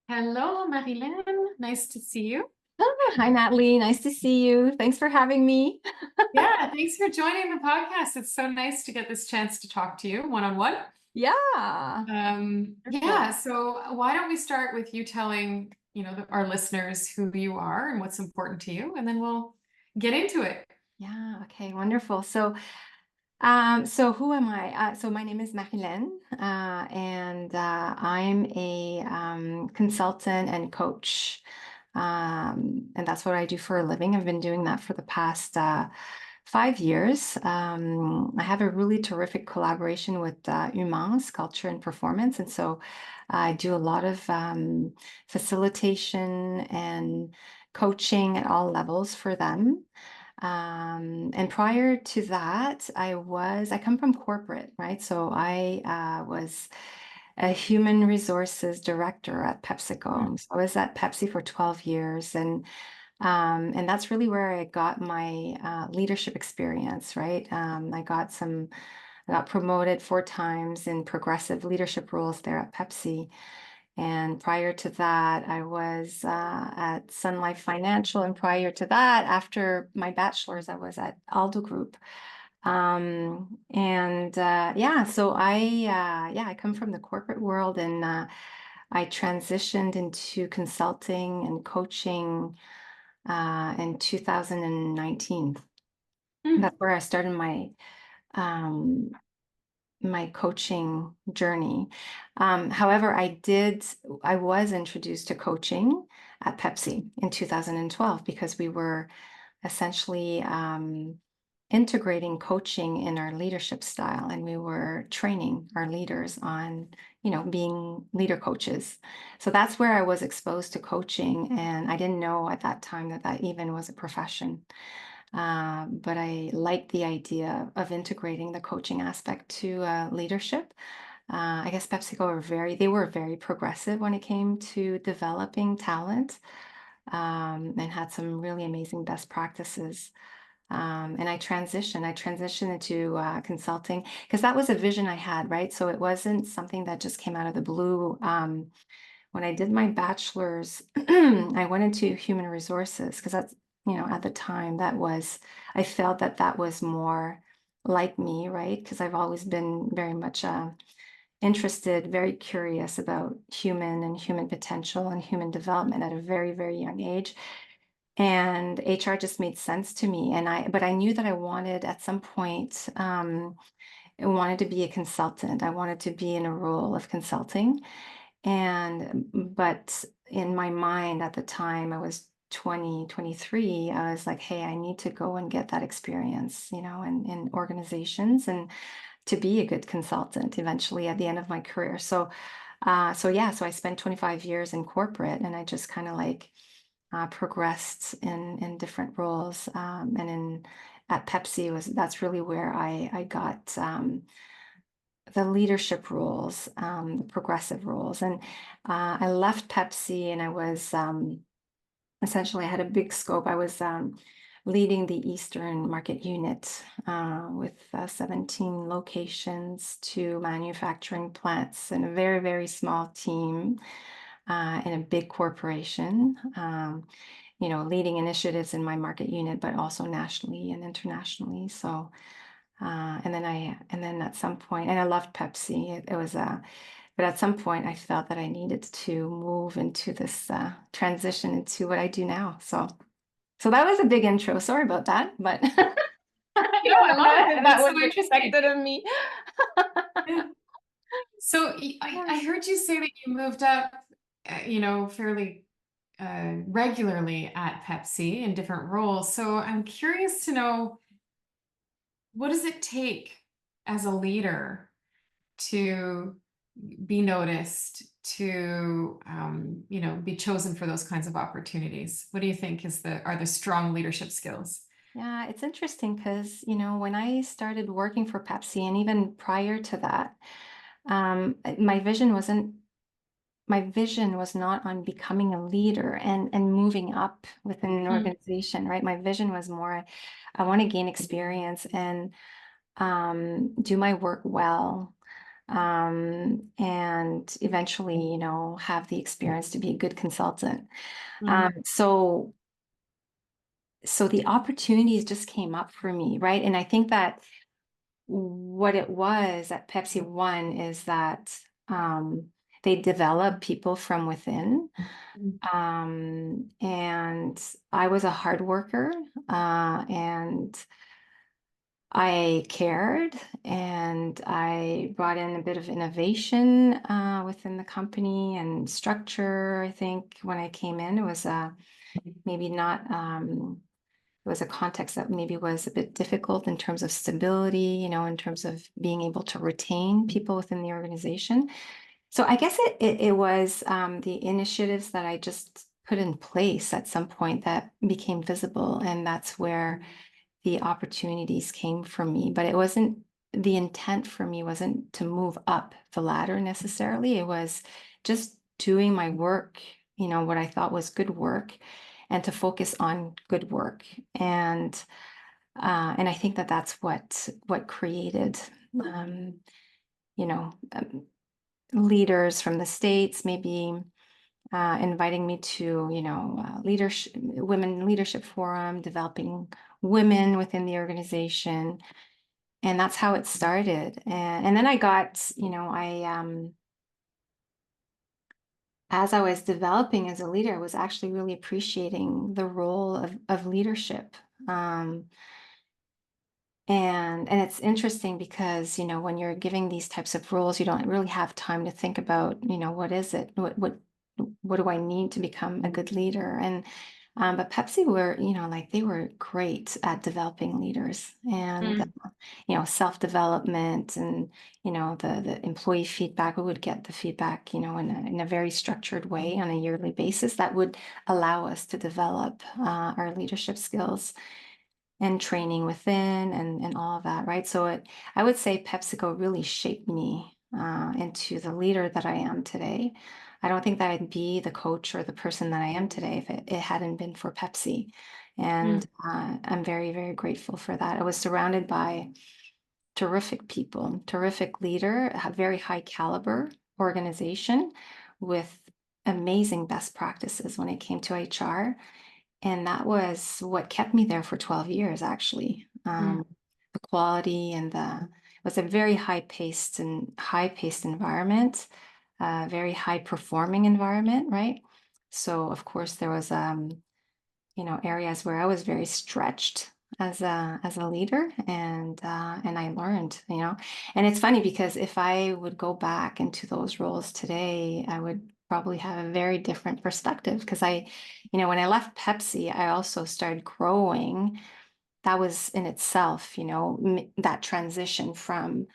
Hello, Marylene. Nice to see you. Hi, Natalie. Nice to see you. Thanks for having me. Yeah, thanks for joining the podcast. It's so nice to get this chance to talk to you one on one. Yeah, Yeah, wonderful. so why don't we start with you telling, our listeners who you are and what's important to you, and then we'll get into it. Yeah, okay, wonderful. So who am I? So my name is Marylene, and I'm a consultant and coach. And that's what I do for a living. I've been doing that for the past 5 years. I have a really terrific collaboration with Humans, Culture and Performance. And so I do a lot of facilitation and coaching at all levels for them. And prior to that, I come from corporate, right? So I was a human resources director at Hmm. PepsiCo. So I was at Pepsi for 12 years, and that's really where I got my leadership experience, right? I got promoted 4 times in progressive leadership roles there at Pepsi. And prior to that, I was at Sun Life Financial. And prior to that, after my bachelor's, I was at Aldo Group. And yeah, so I come from the corporate world, and I transitioned into consulting and coaching in 2019. Hmm. That's where I started um, my coaching journey. However, I was introduced to coaching at Pepsi in 2012 because we were essentially integrating coaching in our leadership style, and we were training our leaders on, being leader coaches. So that's where I was exposed to coaching, and I didn't know at that time that that even was a profession. But I like the idea of integrating the coaching aspect to leadership. I guess PepsiCo they were very progressive when it came to developing talent, and had some really amazing best practices. And I transitioned into consulting because that was a vision I had, right? So it wasn't something that just came out of the blue. When I did my bachelor's, I went into human resources because that's, at the time I felt that that was more like me, right? Because I've always been very much interested, very curious about human and human potential and human development at a very, very young age. And HR just made sense to me. But I knew that I wanted at some point, I wanted to be a consultant. I wanted to be in a role of consulting. But in my mind at the time, I was 20, 23. I was like, hey, I need to go and get that experience, in organizations and to be a good consultant eventually at the end of my career. So I spent 25 years in corporate, and I just kind of like progressed in different roles. And in at Pepsi was that's really where I got the leadership roles, the progressive roles. And I left Pepsi, and I was essentially I had a big scope. I was leading the Eastern market unit with 17 locations, 2 manufacturing plants, and a very, very small team in a big corporation. Leading initiatives in my market unit, but also nationally and internationally. And then at some point, and I loved Pepsi. It was but at some point I felt that I needed to move into this transition into what I do now. So that was a big intro. Sorry about that, but No, I love it. that That's so was interesting. expected of me. Yeah. So I heard you say that you moved up, fairly regularly at Pepsi in different roles. So I'm curious to know, what does it take as a leader to be noticed, to be chosen for those kinds of opportunities? What do you think are the strong leadership skills? Yeah, it's interesting because, when I started working for Pepsi and even prior to that, my vision was not on becoming a leader and moving up within an Mm. organization, right? My vision was more, I want to gain experience and do my work well. and eventually, have the experience to be a good consultant. Mm, So the opportunities just came up for me, right? And I think that what it was at Pepsi One is that they develop people from within. mm, And I was a hard worker, and I cared, and I brought in a bit of innovation within the company and structure. I think when I came in, it was maybe not. It was a context that maybe was a bit difficult in terms of stability, in terms of being able to retain people within the organization. So I guess it was the initiatives that I just put in place at some point that became visible, and that's where the opportunities came for me. But it wasn't the intent for me wasn't to move up the ladder necessarily. It was just doing my work, what I thought was good work, and to focus on good work. And I think that that's what created, um, you know, um, leaders from the States, maybe inviting me to, leadership, women leadership forum, developing women within the organization. And that's how it started. And then I got, as I was developing as a leader, I was actually really appreciating the role of leadership. Um, and it's interesting because, when you're giving these types of roles, you don't really have time to think about, what is it? What do I need to become a good leader? And but Pepsi were, like they were great at developing leaders, and mm, self-development, and the employee feedback. We would get the feedback, in a very structured way on a yearly basis that would allow us to develop our leadership skills and training within, and all of that, right? So I would say PepsiCo really shaped me into the leader that I am today. I don't think that I'd be the coach or the person that I am today if it hadn't been for Pepsi. And mm, I'm very, very grateful for that. I was surrounded by terrific people, terrific leader, a very high caliber organization with amazing best practices when it came to HR. And that was what kept me there for 12 years, actually. mm, The quality and it was a very high paced environment, very high performing environment, right? So of course there was, areas where I was very stretched as a leader, and I learned, and it's funny because if I would go back into those roles today, I would probably have a very different perspective because when I left Pepsi, I also started growing. That was in itself, that transition from,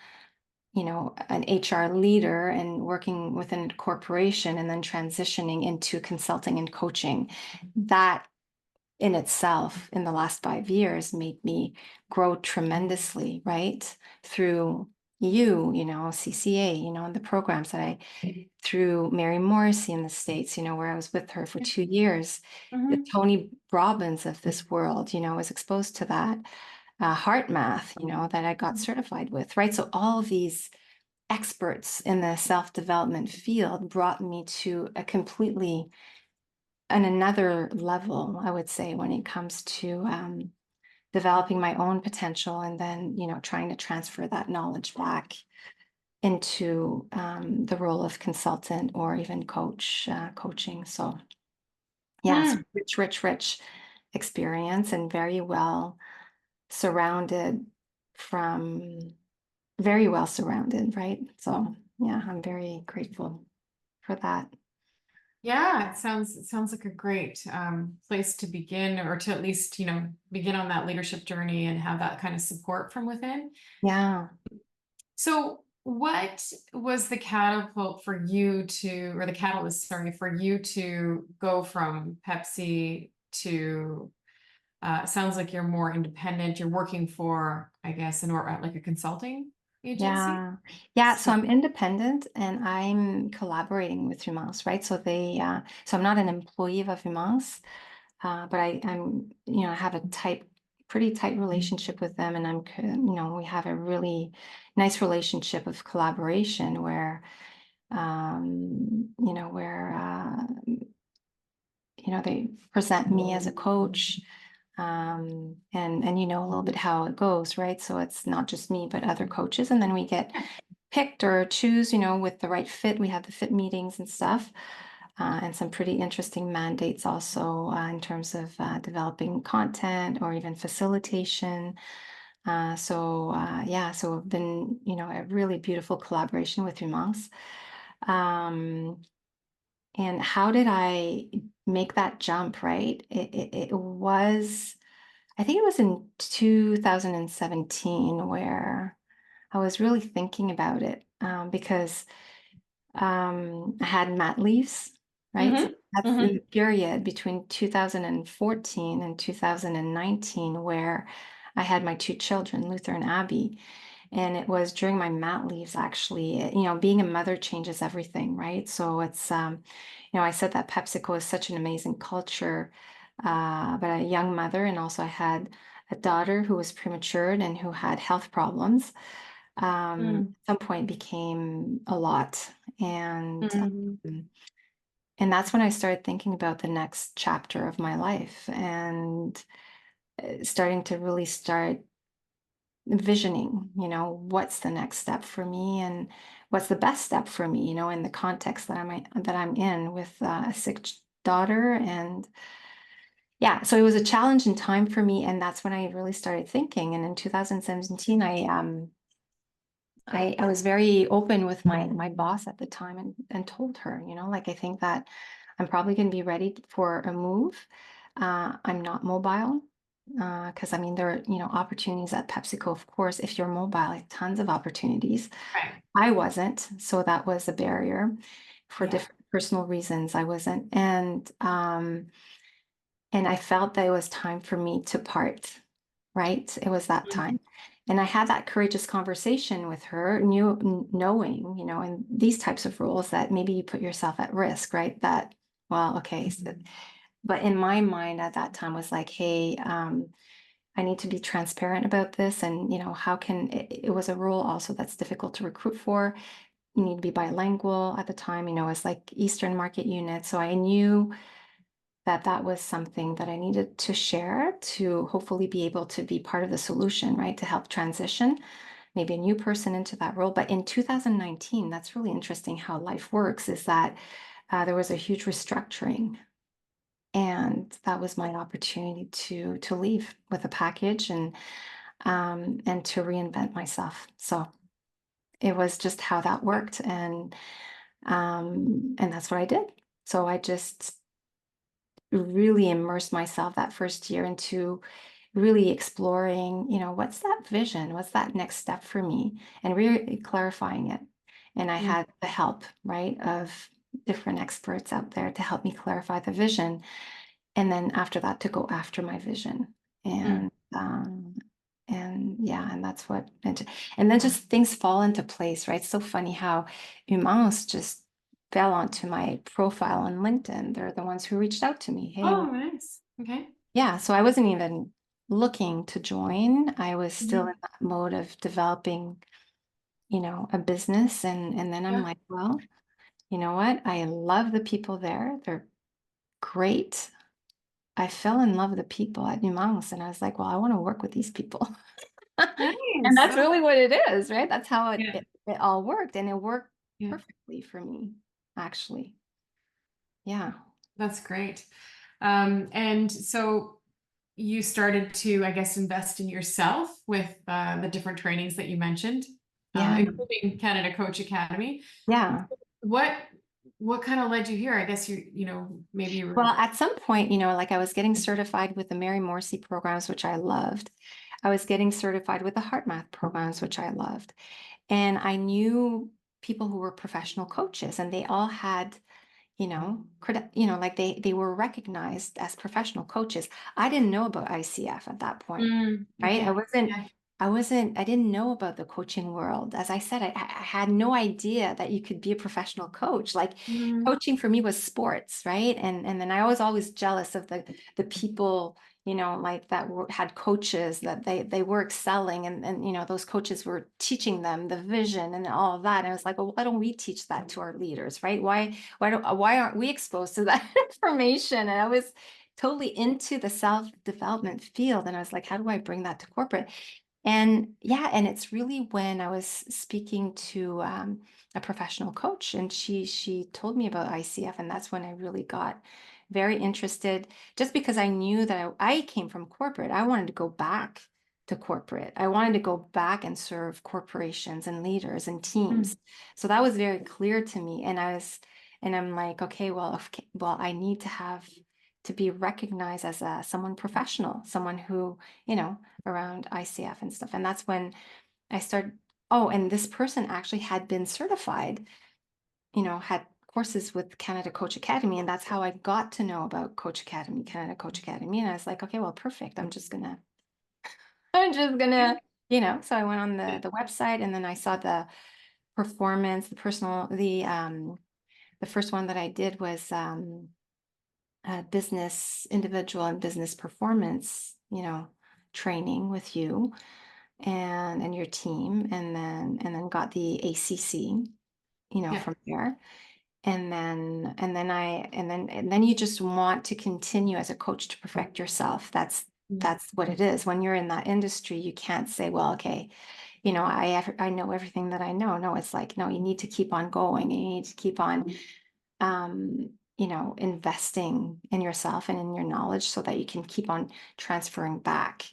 an HR leader and working within a corporation and then transitioning into consulting and coaching. That in itself in the last 5 years made me grow tremendously, right? Through CCA, and the programs that through Mary Morrissey in the States, where I was with her for 2 years. The mhm, Tony Robbins of this world, was exposed to that heart math, that I got certified with, right? So all these experts in the self-development field brought me to a completely on another level, I would say, when it comes to developing my own potential, and then, trying to transfer that knowledge back into the role of consultant or even coaching. So, yes, mm. rich, rich, rich experience, and surrounded from very well surrounded, right? So, yeah, I'm very grateful for that. Yeah, it sounds like a great place to begin, or to at least, begin on that leadership journey and have that kind of support from within. Yeah. So, what was the catapult for you to, or the catalyst, sorry, for you to go from Pepsi to, sounds like you're more independent, you're working for, I guess, like a consulting agency? Yeah. Yeah. So So, I'm independent and I'm collaborating with Humans, right? So I'm not an employee of Humans, but I have a type. pretty tight relationship with them, and we have a really nice relationship of collaboration where, they present me as a coach, and a little bit how it goes, right? So it's not just me, but other coaches, and then we get Yeah. picked or choose, with the right fit. We have the fit meetings and stuff, and some pretty interesting mandates also in terms of developing content or even facilitation. So it's been, a really beautiful collaboration with Humans. Um, and how did I make that jump, right? It was, I think it was in 2017 where I was really thinking about it, because I had mat leaves, right? So Mm-hmm. that's in Mm-hmm. the period between 2014 and 2019 where I had my two children, Luther and Abby. And it was during my mat leaves, actually. Being a mother changes everything, right? So I said that PepsiCo is such an amazing culture, but a young mother, and also I had a daughter who was prematured and who had health problems. Mm-hmm. At some point became a lot, and Mm-hmm. um, and that's when I started thinking about the next chapter of my life, and starting to really start visioning, what's the next step for me, and what's the best step for me, in the context that I'm in with a sick daughter. And yeah, so it was a challenging time for me, and that's when I really started thinking. And in 2017, I was very open with my boss at the time, and told her, like, I think that I'm probably going to be ready for a move. I'm not mobile, because I mean, there are, opportunities at PepsiCo, of course. If you're mobile, like, tons of opportunities. Right. I wasn't, so that was a barrier for Yeah. different personal reasons. I wasn't, and I felt that it was time for me to part, right? It was that Mm-hmm. time. And I had that courageous conversation with her, knowing, in these types of roles that maybe you put yourself at risk, right? That, well, okay. But in my mind at that time was like, hey, I need to be transparent about this. And, how can it was a role also that's difficult to recruit for. You need to be bilingual at the time, it's like Eastern market unit. So I knew that was something that I needed to share to hopefully be able to be part of the solution, right? To help transition maybe a new person into that role. But in 2019, that's really interesting how life works, is that there was a huge restructuring. And that was my opportunity to leave with a package, and to reinvent myself. So it was just how that worked. And that's what I did. So I just really immersed myself that first year into really exploring, what's that vision? What's that next step for me? And really clarifying it. And I had the help, right, of different experts out there to help me clarify the vision. And then after that, to go after my vision. Mm-hmm. And yeah, and that's and then just things fall into place, right? It's so funny how Humans just fell onto my profile on LinkedIn. They're the ones who reached out to me. Hey, Oh, nice. Okay. yeah, so I wasn't even looking to join. I was still Mm-hmm. in that mode of developing, a business. And then I'm Yeah. like, well, you know what? I love the people there. They're great. I fell in love with the people at Numance, and I was like, well, I want to work with these people. And Nice. that's Oh, really what it is, right? That's how it, yeah. it, it all worked. And it worked Yeah. perfectly for me, actually. Yeah. That's great. And so you started to, I guess, invest in yourself with the different trainings that you mentioned, Yeah. including Canada Coach Academy. Yeah. What what kind of led you here? I guess maybe you Well, were. at some point, like, I was getting certified with the Mary Morrissey programs, which I loved. I was getting certified with the Heart Math programs, which I loved. And I knew people who were professional coaches, and they all had, like, they were recognized as professional coaches. I didn't know about ICF at that point, right? I Okay. wasn't Yeah. I didn't know about the coaching world. As I said, I had no idea that you could be a professional coach. Like Mm, coaching for me was sports, right? And then I was always jealous of the people, like that had coaches that they were excelling, and those coaches were teaching them the vision and all of that. And I was like, well, why don't we teach that to our leaders, right? Why aren't we exposed to that information? And I was totally into the self-development field, and I was like, how do I bring that to corporate? And yeah, and it's really when I was speaking to a professional coach, and she told me about ICF, and that's when I really got very interested. Just because I knew that I came from corporate, I wanted to go back to corporate. I wanted to go back and serve corporations and leaders and mm, teams. So that was very clear to me, and I'm like, okay, well, I need to have to be recognized as someone professional, someone who around ICF and stuff. And that's when I started. Oh, and this person actually had been certified, had courses with Canada Coach Academy. And that's how I got to know about Coach Academy, Canada Coach Academy. And I was like, okay, well, perfect. I'm just gonna, so I went on the website, and then I saw the performance, the personal, the first one that I did was business, individual and business performance, training with you and your team, and then got the ACC, yeah. from there. And then you just want to continue as a coach to perfect yourself. Mm, That's what it is. When you're in that industry, you can't say, well, okay, I know everything that I know. No, it's like, no, you need to keep on going. You need to keep on investing in yourself and in your knowledge so that you can keep on transferring back,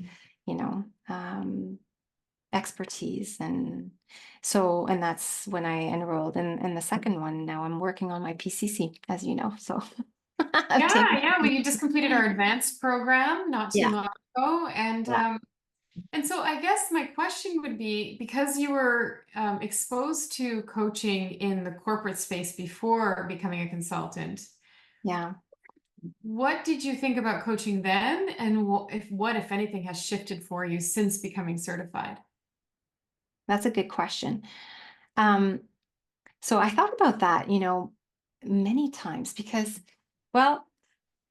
you know, um, expertise. And that's when I enrolled in the second one. Now I'm working on my PCC, as you know. So I've yeah, taken, yeah. Well, you just completed our advanced program not too yeah, long ago, yeah, and so I guess my question would be, because you were exposed to coaching in the corporate space before becoming a consultant, yeah. what did you think about coaching then, and what, if anything, has shifted for you since becoming certified? That's a good question. Um, so I thought about that, many times because, well,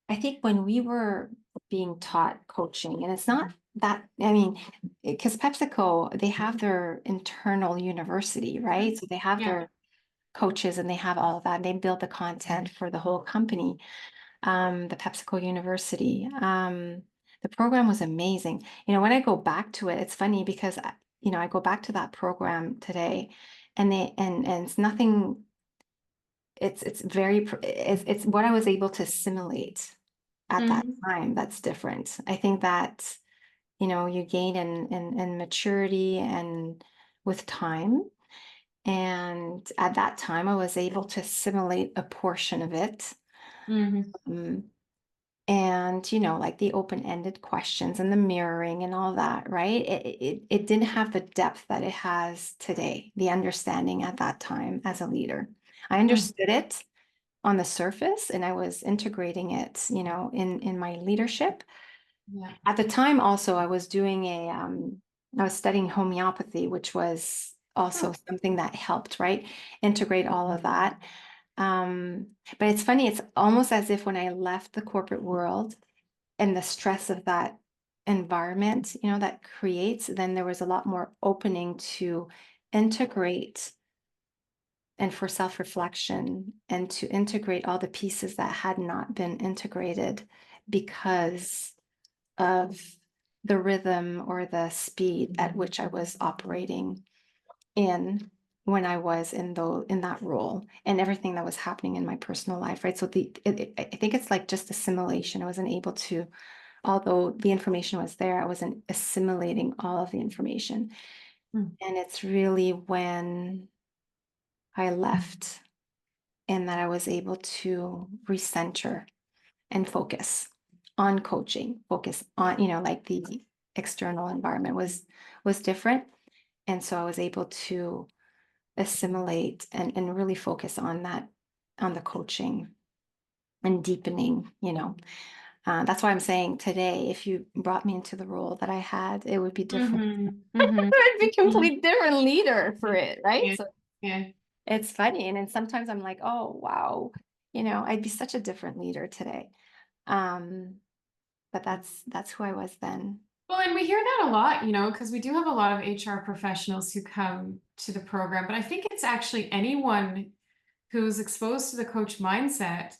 I think when we were being taught coaching, and it's not that, I mean, because PepsiCo, they have their internal university, right? So they have Yeah. their coaches and they have all of that. And they build the content for the whole company, the PepsiCo University. The program was amazing. When I go back to it, it's funny because, I go back to that program today, and it's nothing. It's very, it's what I was able to assimilate at that Mhm. time that's different. I think that, you gain in maturity and with time. And at that time, I was able to assimilate a portion of it. Mhm. Um, and, like the open-ended questions and the mirroring and all that, right? It didn't have the depth that it has today, the understanding at that time as a leader. I Mhm. understood it on the surface, and I was integrating it, in my leadership. Yeah. At the time, also, I was studying homeopathy, which was also Oh. something that helped, right? Integrate all of that. But it's funny, it's almost as if when I left the corporate world and the stress of that environment, that creates, then there was a lot more opening to integrate and for self-reflection and to integrate all the pieces that had not been integrated because of the rhythm or the speed at which I was operating in when I was in that role and everything that was happening in my personal life, right? So I think it's like just assimilation. I wasn't able to, although the information was there, I wasn't assimilating all of the information. Mm. And it's really when I left and that I was able to recenter and focus on coaching, focus on, like the external environment was different. And so I was able to assimilate and really focus on that, on the coaching and deepening, That's why I'm saying today, if you brought me into the role that I had, it would be different. Mhm, mhm, I'd be mhm. complete different leader for it, right? Yeah, So yeah. it's funny. And then sometimes I'm like, oh, wow, I'd be such a different leader today. Um, but that's who I was then. Well, and we hear that a lot, because we do have a lot of HR professionals who come to the program, but I think it's actually anyone who's exposed to the coach mindset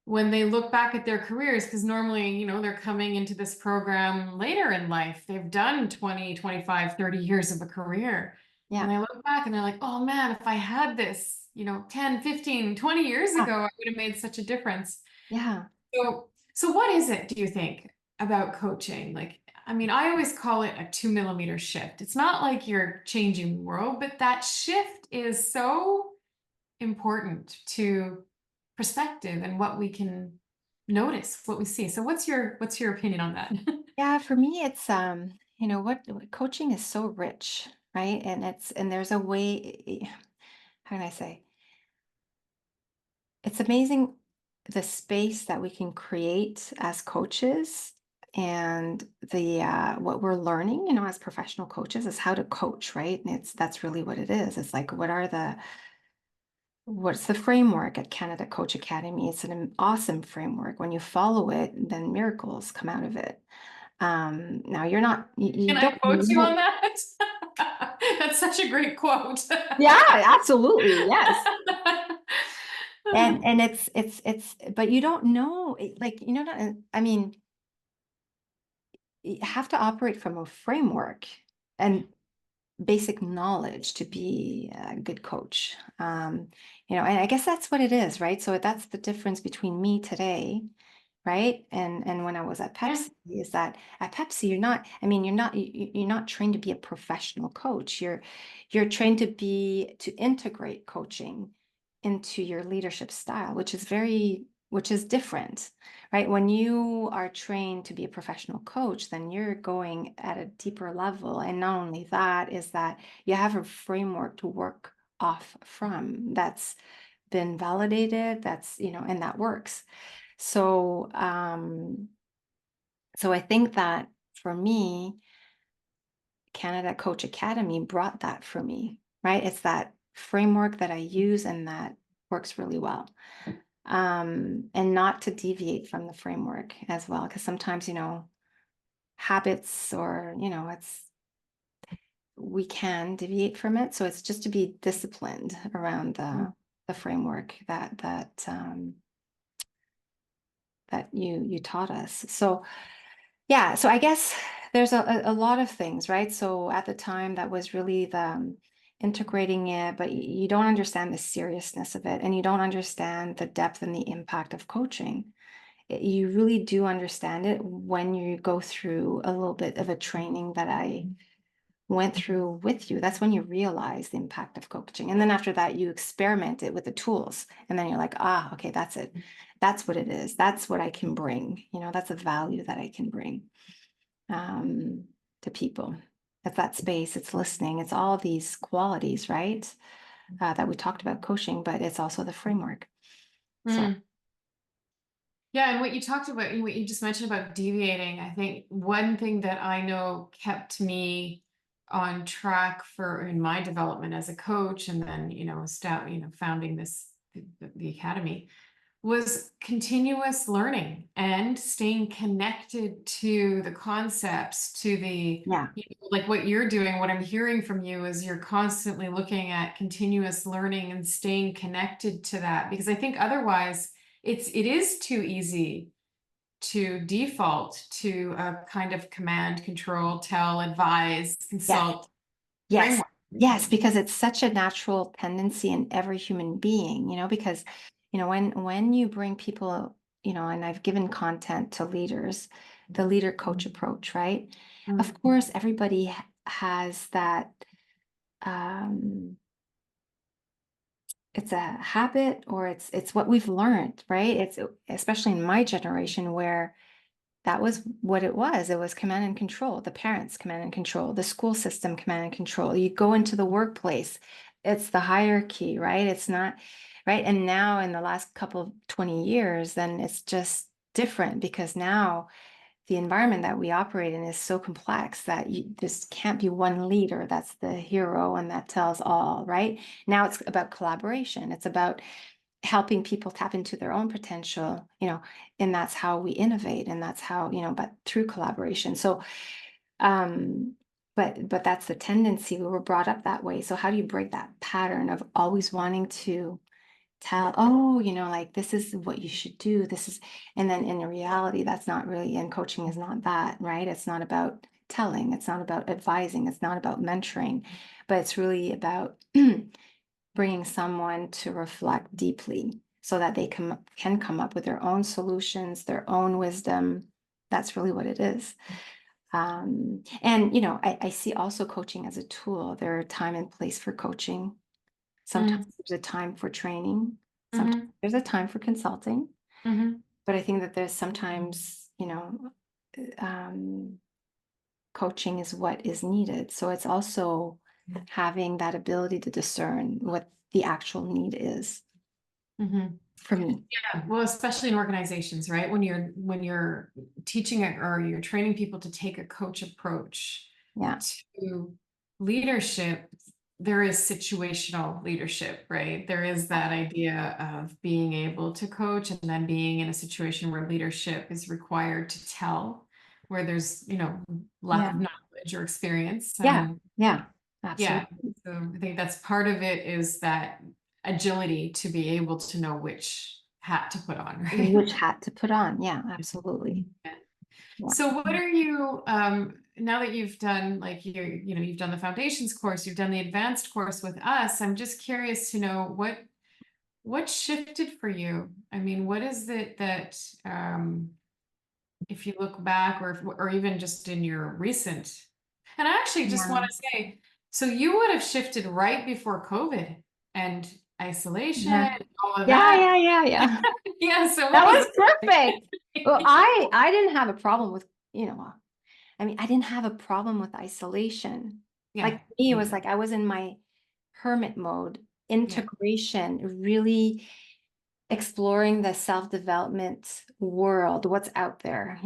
when they look back at their careers, because normally, they're coming into this program later in life. They've done 20, 25, 30 years of a career. And Yeah. they look back and they're like, oh man, if I had this, 10, 15, 20 years Yeah. ago, I would have made such a difference. Yeah. So what is it, do you think, about coaching? Like, I mean, I always call it a 2 millimeter shift. It's not like you're changing the world, but that shift is so important to perspective and what we can notice, what we see. So what's your opinion on that? Yeah, for me, it's what coaching is so rich, right? And there's a way, how can I say? It's amazing the space that we can create as coaches and the what we're learning, as professional coaches is how to coach, right? And that's really what it is. It's like what's the framework at Canada Coach Academy? It's an awesome framework. When you follow it, then miracles come out of it. Now you're not, you Can I don't quote you on know. that? That's such a great quote. Yeah, absolutely. Yes. And it's, but you don't know, like, I mean, you have to operate from a framework and basic knowledge to be a good coach. And I guess that's what it is, right? So that's the difference between me today, right? And when I was at Yeah. Pepsi, is that at Pepsi, you're not, I mean, you're not trained to be a professional coach. You're trained to integrate coaching into your leadership style, which is different, right? When you are trained to be a professional coach, then you're going at a deeper level. And not only that, is that you have a framework to work off from that's been validated, and that works. So, so I think that for me, Canada Coach Academy brought that for me, right? It's that framework that I use and that works really well. And not to deviate from the framework as well, because sometimes, habits or, we can deviate from it. So it's just to be disciplined around the framework that you taught us. So yeah, so I guess there's a lot of things, right? So at the time, that was really the integrating it, but you don't understand the seriousness of it, and you don't understand the depth and the impact of coaching. You really do understand it when you go through a little bit of a training that I went through with you. That's when you realize the impact of coaching. And then after that, you experiment it with the tools. And then you're like, okay, that's it. That's what it is. That's what I can bring. That's a value that I can bring to people. It's that space, it's listening, it's all these qualities, right? That we talked about coaching, but it's also the framework. So, Mm. Yeah, and what you talked about, what you just mentioned about deviating, I think one thing that I know kept me on track for in my development as a coach, and then founding the academy, was continuous learning and staying connected to the concepts, to yeah, like what you're doing. What I'm hearing from you is you're constantly looking at continuous learning and staying connected to that, because I think otherwise it is too easy to default to a kind of command, control, tell, advise, yes, consult yes, framework. yes, because it's such a natural tendency in every human being, because, when you bring people, and I've given content to leaders, the leader coach approach, right? Of Mm. course, everybody has that, um, it's a habit, or it's what we've learned, right? It's especially in my generation, where that was what it was. It was command and control. The parents command and control, the school system command and control. You go into the workplace, it's the hierarchy, right? It's not right. And now in the last couple of 20 years, then it's just different because now the environment that we operate in is so complex that this can't be one leader that's the hero and that tells all, right? Now it's about collaboration. It's about helping people tap into their own potential, and that's how we innovate, and that's how, but through collaboration. So, um, but that's the tendency. We were brought up that way. So how do you break that pattern of always wanting to tell, oh, like this is what you should do. And then in reality, that's not really, and coaching is not that, right? It's not about telling, it's not about advising, it's not about mentoring, but it's really about bringing someone to reflect deeply so that they can come up with their own solutions, their own wisdom. That's really what it is. And I see also coaching as a tool. There are time and place for coaching. Sometimes Mm, there's a time for training. Sometimes mhm, there's a time for consulting. mhm, But I think that there's sometimes, coaching is what is needed. So it's also having that ability to discern what the actual need is mhm. for me. Yeah, well, especially in organizations, right? When you're teaching it or you're training people to take a coach approach Yeah. to leadership, there is situational leadership, right? There is that idea of being able to coach and then being in a situation where leadership is required to tell, where there's, lack Yeah. of knowledge or experience. Yeah. And Yeah. yeah, Absolutely. so I think that's part of it is that agility to be able to know which hat to put on, right? Which hat to put on. Yeah, absolutely. Yeah. Yeah. So what are you now that you've done like you've done the foundations course, you've done the advanced course with us, I'm just curious to know what shifted for you? I mean, what is it that if you look back or even just in your recent and I actually just want Yeah. to say so you would have shifted right before COVID and isolation Yeah. and all of Yeah. that. Yeah. Yeah. Yeah. Yeah, so That what was was that perfect. Well, like? I didn't have a problem with, I mean, I didn't have a problem with isolation. Like Yeah, me, it me was either. like I was in my hermit mode, Yeah. integration, really exploring the self-development world, what's out there,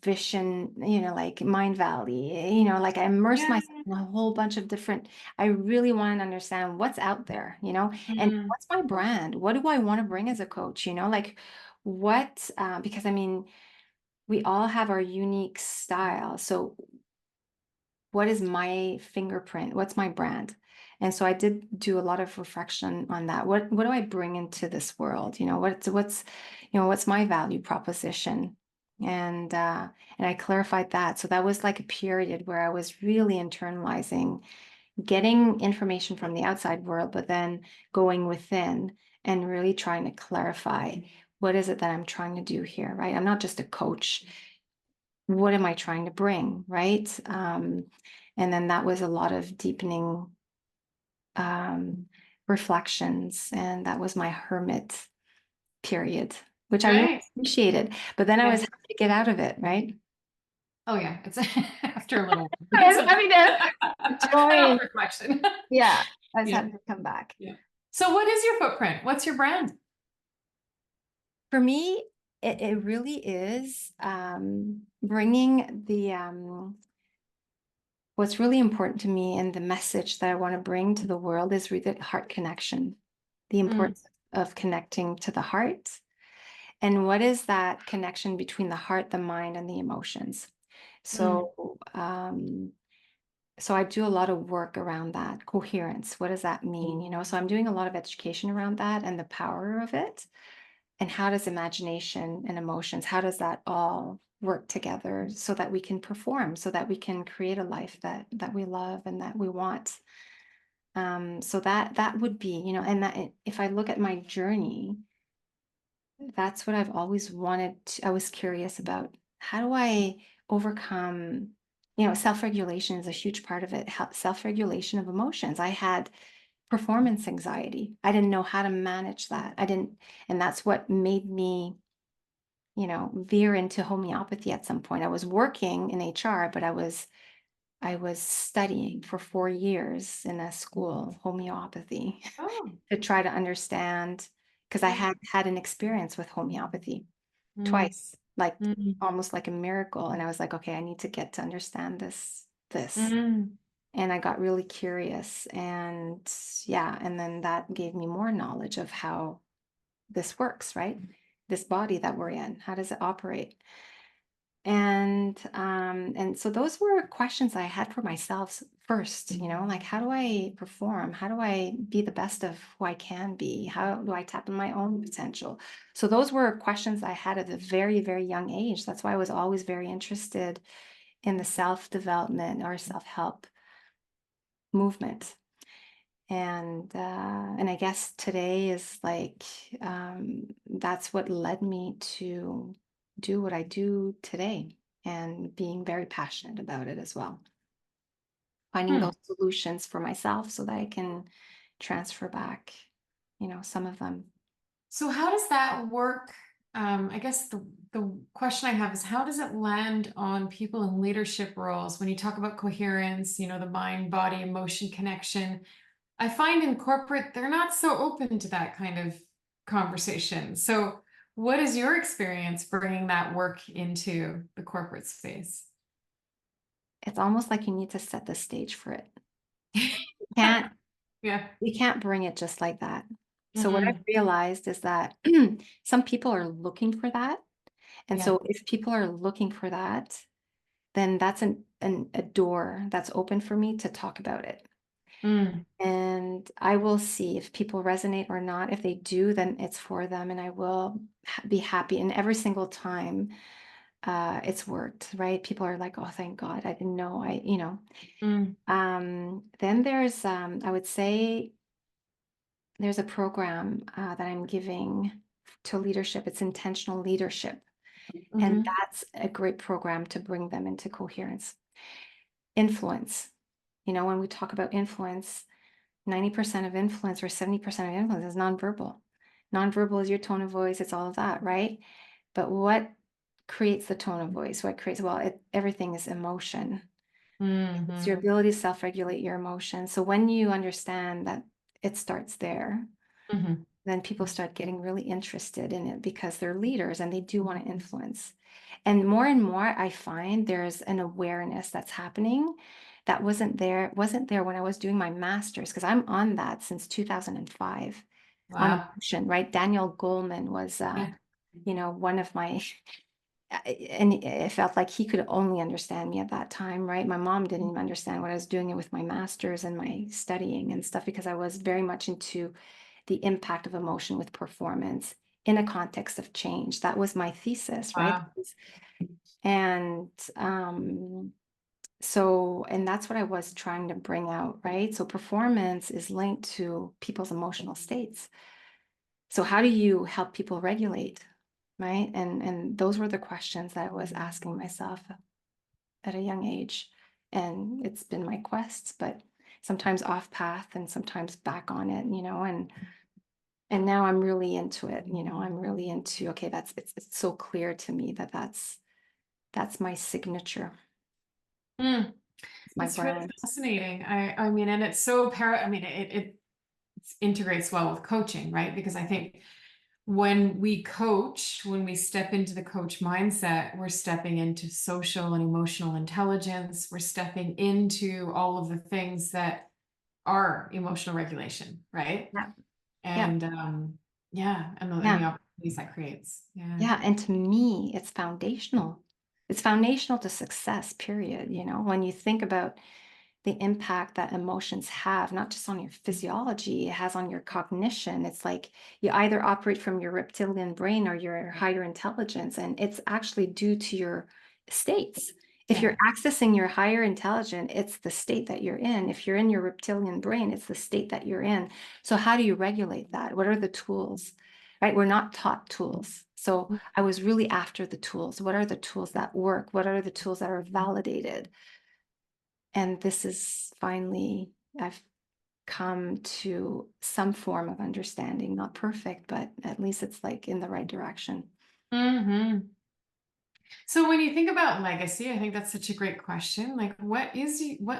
vision, like Mind Valley, like I immersed Yeah. myself in a whole bunch of different, I really wanted to understand what's out there, and Mm, what's my brand? What do I want to bring as a coach? Like what, because I mean, we all have our unique style. So what is my fingerprint? What's my brand? And so I did do a lot of reflection on that. What do I bring into this world? What's my value proposition? And I clarified that. So that was like a period where I was really internalizing, getting information from the outside world, but then going within and really trying to clarify what is it that I'm trying to do here, right? I'm not just a coach. What am I trying to bring, right? And then that was a lot of deepening um, reflections, and that was my hermit period, which I really right. appreciated. But then I was Yeah. happy to get out of it, right? Oh yeah. It's after a little I it's was happy to enough join. reflection. Yeah, I was Yeah. happy to come back. Yeah. So what is your footprint? What's your brand? For me, it really is bringing what's really important to me and the message that I want to bring to the world is really heart connection, the Mm, importance of connecting to the heart. And what is that connection between the heart, the mind, and the emotions? mm, So I do a lot of work around that coherence. What does that mean? So I'm doing a lot of education around that and the power of it. And how does imagination and emotions, how does that all work together so that we can perform, so that we can create a life that we love and that we want? So that would be, and that if I look at my journey, that's what I've always wanted I was curious about. How do I overcome, self-regulation is a huge part of it, self-regulation of emotions. I had performance anxiety. I didn't know how to manage that. I didn't, and that's what made me, veer into homeopathy at some point. I was working in HR, but I was studying for 4 years in a school, homeopathy, oh, to try to understand, because I yeah. had had an experience with homeopathy Mm, twice. like Mm, almost like a miracle. And I was like, okay, I need to get to understand this. mm. And I got really curious, and yeah, and then that gave me more knowledge of how this works, right? This body that we're in, how does it operate? And so those were questions I had for myself first, like how do I perform? How do I be the best of who I can be? How do I tap in my own potential? So those were questions I had at a very, very young age. That's why I was always very interested in the self-development or self-help movement. And I guess today is like that's what led me to do what I do today, and being very passionate about it as well. Finding Hmm. those solutions for myself so that I can transfer back, some of them. So how does that work? I guess the question I have is how does it land on people in leadership roles when you talk about coherence, the mind, body, emotion connection? I find in corporate, they're not so open to that kind of conversation. So what is your experience bringing that work into the corporate space? It's almost like you need to set the stage for it. You can't Yeah. you can't bring it just like that. So what I've Mm-mm. realized is that some people are looking for that. And Yeah. so if people are looking for that, then that's a door that's open for me to talk about it. Mm. And I will see if people resonate or not. If they do, then it's for them, and I will be happy. And every single time, it's worked, right? People are like, "Oh, thank God, I didn't know." Mm. Then there's, I would say, there's a program that I'm giving to leadership. It's intentional leadership, and Mm-hmm. that's a great program to bring them into coherence. Influence. When we talk about influence, 90% of influence or 70% of influence is nonverbal. Nonverbal is your tone of voice, it's all of that, right? But what creates the tone of voice? What creates, well, everything is emotion. It's your Mm-hmm. ability to self-regulate your emotions. So when you understand that it starts there, Mm-hmm. then people start getting really interested in it because they're leaders and they do want to influence. And more, I find there's an awareness that's happening that wasn't there when I was doing my master's, because I'm on that since 2005 on Wow. emotion, right? Daniel Goleman was, Yeah. one of my, and it felt like he could only understand me at that time, right? My mom didn't even understand what I was doing with my master's and my studying and stuff, because I was very much into the impact of emotion with performance in a context of change. That was my thesis, right? Wow. And and that's what I was trying to bring out, right? So performance is linked to people's emotional states. So how do you help people regulate, right? And those were the questions that I was asking myself at a young age. And it's been my quest, but sometimes off path and sometimes back on it, and now I'm really into it. I'm really into, okay, it's so clear to me that that's my signature. Mm. It's my It's really brand. fascinating. I mean, and it's so I mean, it integrates well with coaching, right? Because I think when we coach, when we step into the coach mindset, we're stepping into social and emotional intelligence. We're stepping into all of the things that are emotional regulation, right? Yeah. Yeah. And yeah, and the Yeah. opportunities that creates. Yeah. Yeah. And to me, it's foundational. It's foundational to success, period. When you think about the impact that emotions have, not just on your physiology, it has on your cognition. It's like you either operate from your reptilian brain or your higher intelligence, and it's actually due to your states. If Yeah. you're accessing your higher intelligence, it's the state that you're in. If you're in your reptilian brain, it's the state that you're in. So how do you regulate that? What are the tools? Right? We're not taught tools. So I was really after the tools. What are the tools that work? What are the tools that are validated? And this is finally, I've come to some form of understanding, not perfect, but at least it's like in the right direction. Hmm. So when you think about legacy, I think that's such a great question. Like, what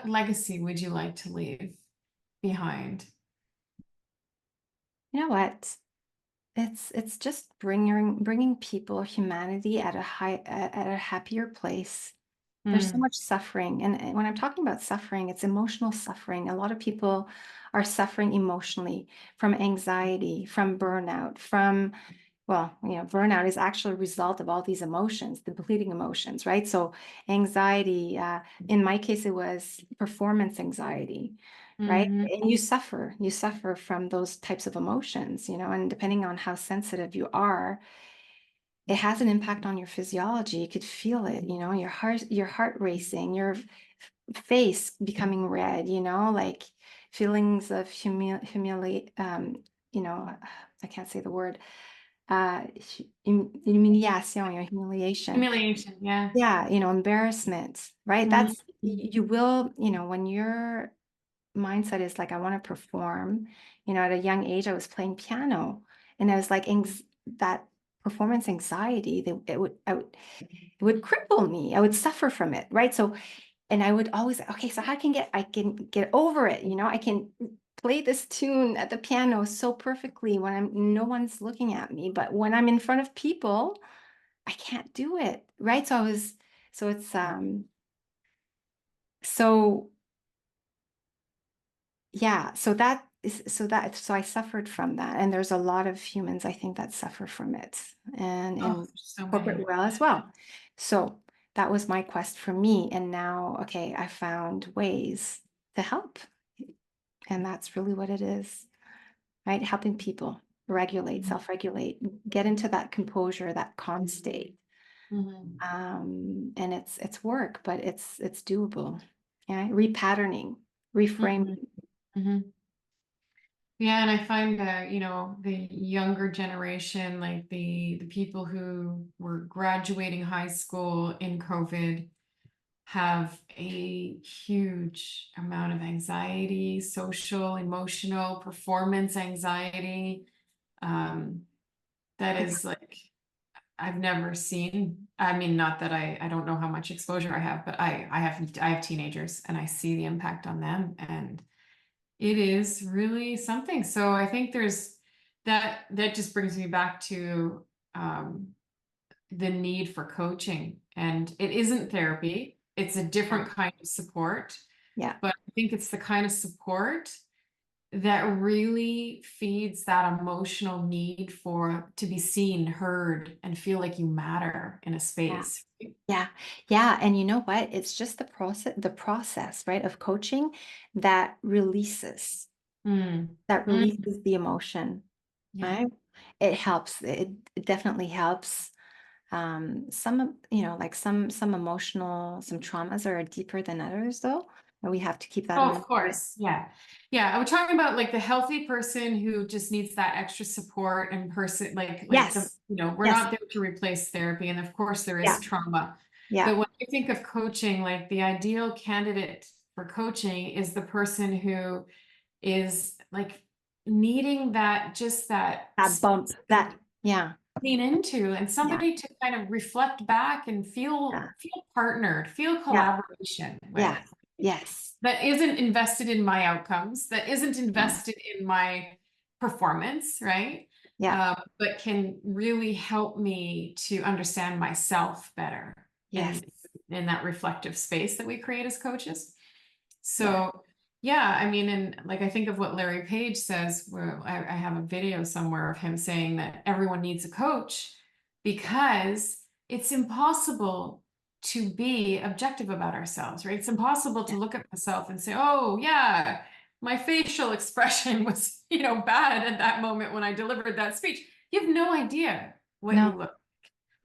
legacy would you like to leave behind? You know what? it's just bringing people humanity at a at a happier place. There's so Mm, much suffering, and when I'm talking about suffering, it's emotional suffering. A lot of people are suffering emotionally from anxiety, from burnout, from, well, burnout is actually a result of all these emotions, the depleting emotions, right? So anxiety, in my case, it was performance anxiety, right? mhm, And you suffer from those types of emotions, and depending on how sensitive you are, it has an impact on your physiology. You could feel it, your heart racing, your face becoming red, like feelings of humiliate, I can't say the word, humiliation, humiliation. humiliation, yeah. Yeah, embarrassment, right? Mhm, You will, when your mindset is like, I want to perform, at a young age, I was playing piano, and I was like, that performance anxiety, it would cripple me. I would suffer from it, right? So, and I would always, okay, so I can get over it, I can play this tune at the piano so perfectly when no one's looking at me, but when I'm in front of people, I can't do it, right? So it's so yeah, so I suffered from that, and there's a lot of humans, I think, that suffer from it, and oh, in there's so corporate many. world as well. So that was my quest for me, and now, okay, I found ways to help, and that's really what it is, right? Helping people regulate, Mhm, self-regulate, get into that composure, that calm state. mhm, And it's work, but it's doable. Yeah, repatterning, reframing. mhm, mhm. Yeah, and I find that, the younger generation, like the people who were graduating high school in COVID, have a huge amount of anxiety, social, emotional, performance anxiety. Um, that Yeah, is like I've never seen. I mean, not that I don't know how much exposure I have, but I have teenagers and I see the impact on them, and it is really something. So I think there's that just brings me back to um, the need for coaching, and it isn't therapy. It's a yeah, different kind of support, yeah, but I think it's the kind of support that really feeds that emotional need for to be seen, heard, and feel like you matter in a yeah, space. yeah, yeah. And you know what? It's just the process, right, of coaching that Mm. that Mm. releases the emotion, Yeah. right? It helps. It definitely helps. Like some emotional, some traumas are deeper than others, though, and we have to keep that in Oh, of mind. course. Yeah. Yeah. I was talking about like the healthy person who just needs that extra support and person like the, Yes, we're yes, not there to replace therapy. And of course there is yeah, trauma. yeah, But when I think of coaching, like the ideal candidate for coaching is the person who is like needing that just that that space bump, to yeah, lean into and yeah, somebody to kind of reflect back and yeah, feel partnered, feel yeah, collaboration with yeah, yes, that isn't invested in my outcomes, that isn't no, invested in my performance, right? yeah, But can really help me to understand myself better yes, and in that reflective space that we create as coaches. yeah, So, yeah, I mean, and like I think of what Larry Page says, where I have a video somewhere of him saying that everyone needs a coach because it's impossible to be objective about ourselves, right? It's impossible to yeah, look at myself and say, oh, yeah, my facial expression was, bad at that moment when I delivered that speech. You have no idea what you no, look.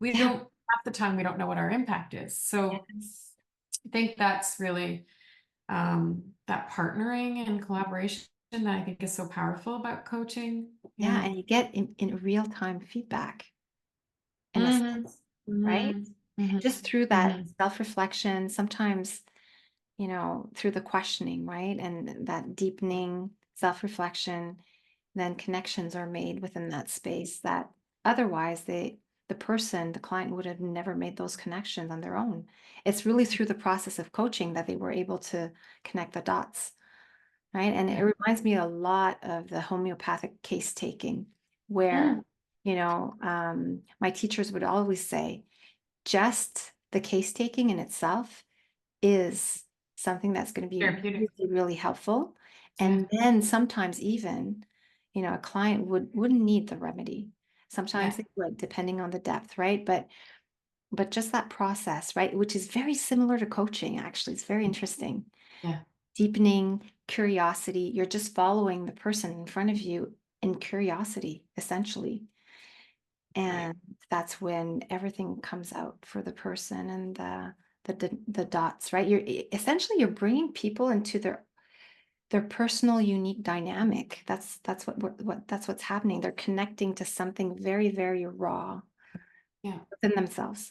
We yeah, don't, half the time, we don't know what our impact is. So yes, I think that's really that partnering and collaboration that I think is so powerful about coaching. yeah, Yeah. and you get in real-time feedback in a Hmm. sense, right? Hmm. Hmm. Just through that Hmm. self-reflection, sometimes, through the questioning, right? And that deepening self-reflection, then connections are made within that space that otherwise the client would have never made those connections on their own. It's really through the process of coaching that they were able to connect the dots, right? And it Yeah. reminds me a lot of the homeopathic case taking, where Mm. My teachers would always say, just the case taking in itself is something that's going to be Therapeutic. really, really helpful. Yeah. And then sometimes even, a client wouldn't need the remedy. Sometimes Yeah. they would, depending on the depth, right? But just that process, right? Which is very similar to coaching, actually. It's very interesting. Yeah. Deepening curiosity. You're just following the person in front of you in curiosity, essentially. Right. And that's when everything comes out for the person and the dots, right? Essentially you're bringing people into their personal unique dynamic. That's what's happening. They're connecting to something very, very raw Yeah. within themselves.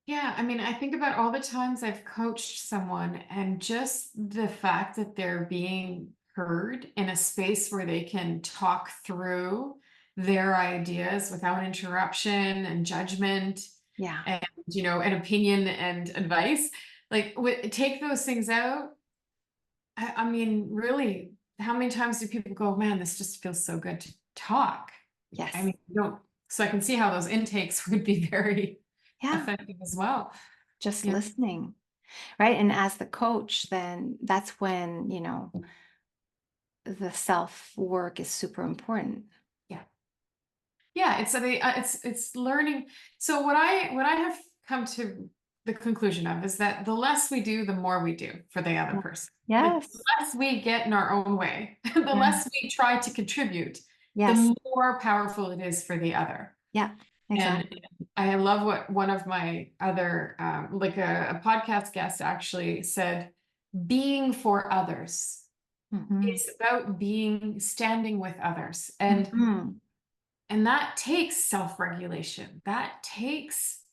Yeah, I mean, I think about all the times I've coached someone and just the fact that they're being heard in a space where they can talk through their ideas without interruption and judgment Yeah. and, an opinion and advice. Like, take those things out. I mean, really, how many times do people go, man, this just feels so good to talk? I Yes. mean, you don't, so I can see how those intakes would be very Yeah. effective as well. Just Yeah. listening. Right. And as the coach, then that's when, the self work is super important. Yeah. Yeah, it's learning. So what I have come to the conclusion of is that the less we do, the more we do for the other Yeah. person. Like the Yes. less we get in our own way, the Yeah. less we try to contribute, Yes. the more powerful it is for the other. Yeah. And Exactly. I love what one of my other like a podcast guest actually said, being for others Hmm. is about being standing with others. And Hmm. that takes self-regulation. That takes,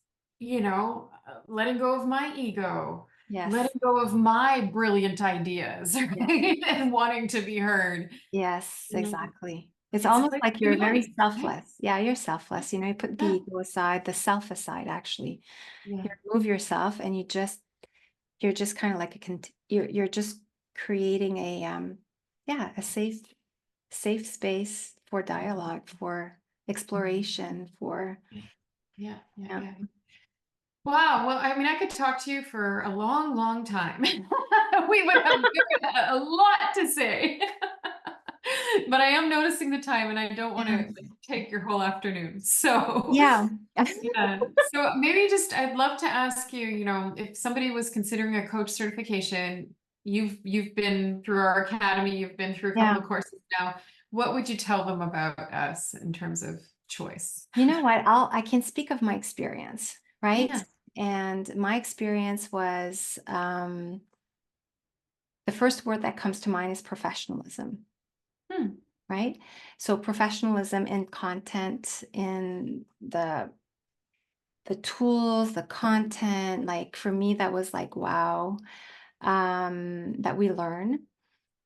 letting go of my ego, Yes. letting go of my brilliant ideas, Yeah. right? And wanting to be heard. Yes, Mm, exactly. It's It's a almost place of like you're very humility, right? selfless. Yeah, you're selfless. You put the Yeah. ego aside, the self aside, actually. You Yeah. remove yourself and you're just kind of like you're just creating a safe space for dialogue, for exploration, for Yeah. Yeah. Yeah. yeah. Yeah. Wow. Well, I mean, I could talk to you for a long, long time. We would have a lot to say. But I am noticing the time and I don't want Yeah. to take your whole afternoon. So, Yeah. yeah. So maybe just I'd love to ask you, if somebody was considering a coach certification, you've been through our academy, you've been through a couple Yeah. of courses now. What would you tell them about us in terms of choice? You know what? I can speak of my experience, right? Yeah. And my experience was the first word that comes to mind is professionalism, Hmm. right? So professionalism in content, in the tools, the content, like for me, that was like, wow, that we learn.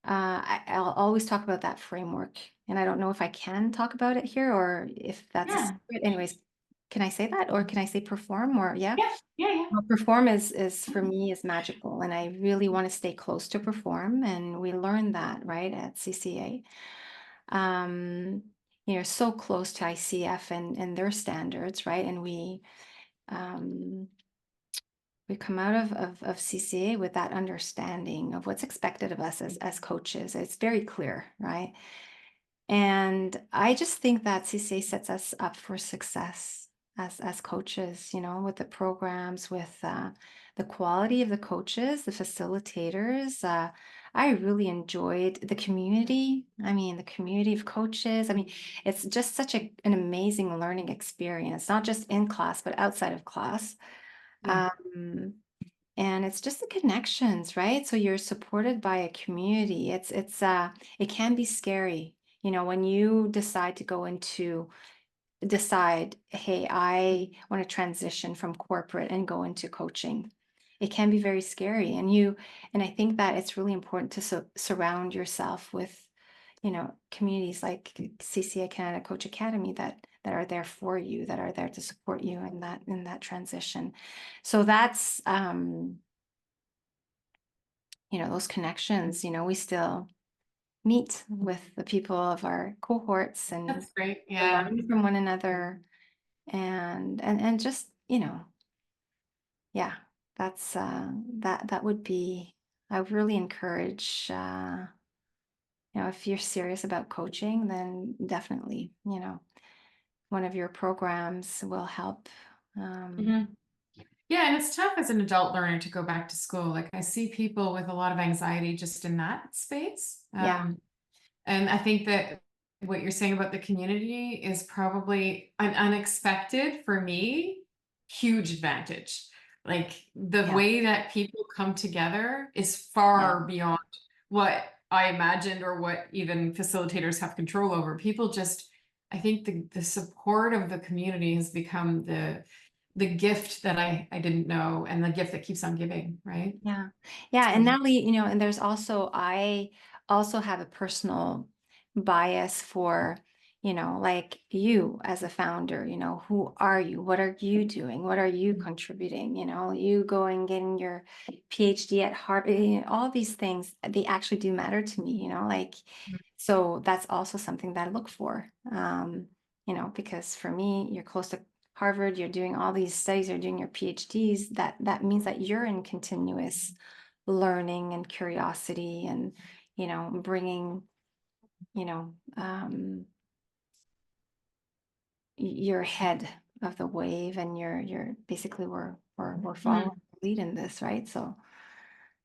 I'll always talk about that framework. And I don't know if I can talk about it here or if that's a Yeah. secret. Anyways, can I say that? Or can I say perform? Or yeah? Yeah. Yeah. Yeah. Well, perform is for me is magical. And I really want to stay close to perform. And we learned that, right, at CCA. So close to ICF and their standards, right? And um, we come out of CCA with that understanding of what's expected of us as coaches. It's very clear, right? And I just think that CCA sets us up for success as coaches, with the programs, with the quality of the coaches, the facilitators. I really enjoyed the community. I mean, the community of coaches. I mean, it's just such an amazing learning experience, not just in class, but outside of class. Yeah. Um, and it's just the connections, right? So you're supported by a community. It can be scary, when you decide, hey, I want to transition from corporate and go into coaching. It can be very scary. And I think that it's really important to surround yourself with, communities like CCA Canada Coach Academy that are there for you, that are there to support you in that transition. So that's those connections, we still meet with the people of our cohorts and That's great. to Yeah. learn from one another and just, yeah, that's that would be I would really encourage if you're serious about coaching, then definitely, one of your programs will help. Um, Mhm. Yeah, and it's tough as an adult learner to go back to school. Like I see people with a lot of anxiety just in that space. yeah, And I think that what you're saying about the community is probably an unexpected for me, huge advantage. Like the yeah, way that people come together is yeah, far beyond what I imagined or what even facilitators have control over. People just, I think the support of the community has become the gift that I didn't know and the gift that keeps on giving, right? yeah, yeah. And So, Natalie, and there's also I also have a personal bias for, like you as a founder, who are you? What are you doing? What are you contributing? You going getting your PhD at Harvard, all these things, they actually do matter to me, like so that's also something that I look for. Because for me, you're close to Harvard, you're doing all these studies, you're doing your PhDs, that means that you're in continuous learning and curiosity and, bringing, you know, um, you're ahead of the wave and you're basically we're following mhm. the lead in this, right? So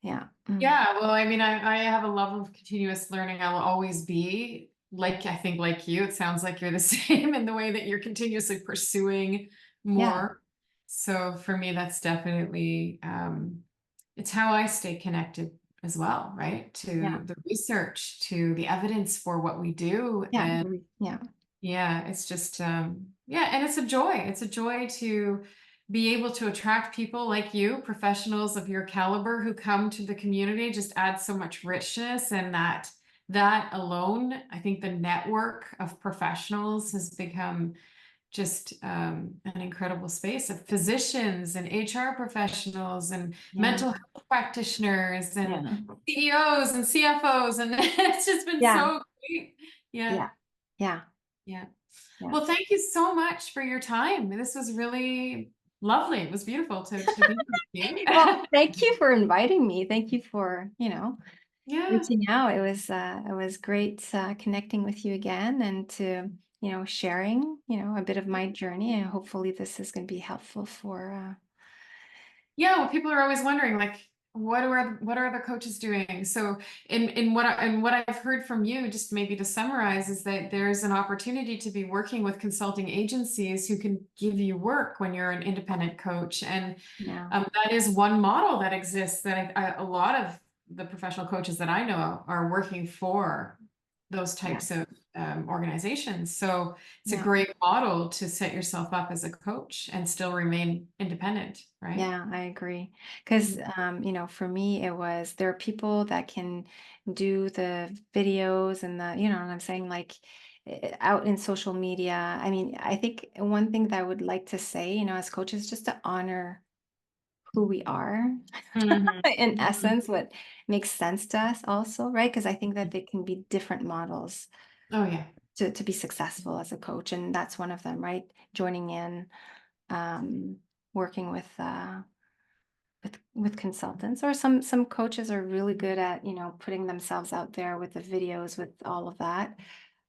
yeah. Yeah, well, I mean, I have a love of continuous learning. I will always be like, I think like you, it sounds like you're the same in the way that you're continuously pursuing Yeah. more. So for me, that's definitely, it's how I stay connected as well, right? Yeah. To the research, to the evidence for what we do. Yeah. And Yeah. yeah, it's just yeah, and it's a joy. It's a joy to be able to attract people like you, professionals of your caliber who come to the community, just adds so much richness and that alone, I think the network of professionals has become just an incredible space of physicians and HR professionals and Yeah. mental health practitioners and Yeah. CEOs and CFOs and it's just been Yeah. so great. Yeah. Yeah. Yeah. Yeah. Yeah. Well, thank you so much for your time. This was really lovely. It was beautiful to be with you. Well, thank you for inviting me. Thank you for, Yeah. reaching out. It was great connecting with you again and to, sharing, a bit of my journey. And hopefully this is going to be helpful for Yeah, well, people are always wondering, like, what are other coaches doing? So, in what I've heard from you, just maybe to summarize, is that there's an opportunity to be working with consulting agencies who can give you work when you're an independent coach, and yeah, that is one model that exists. That a lot of the professional coaches that I know are working for those yeah, types of organizations. So it's a yeah. great model to set yourself up as a coach and still remain independent, right? Yeah, I agree. Because, for me, there are people that can do the videos and what I'm saying, like out in social media. I mean, I think one thing that I would like to say, as coaches, just to honor who we are, Mhm, in mhm. essence, what makes sense to us also, right? Because I think that they can be different models Oh, yeah. to be successful as a coach. And that's one of them, right? Joining in, um, working with consultants or some coaches are really good at putting themselves out there with the videos with all of that.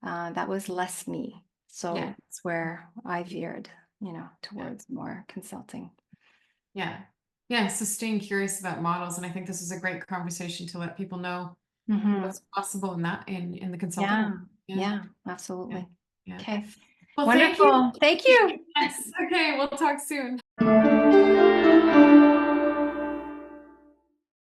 That was less me, Yeah. so it's where I veered Yeah. towards more consulting. Yeah. Yeah. So staying curious about models. And I think this is a great conversation to let people know Hmm. what's possible in that in the consulting Yeah, world. Yeah. yeah, Yeah. absolutely. Yeah. Okay, Well, thank you. wonderful, thank you. Yes. Okay. We'll talk soon.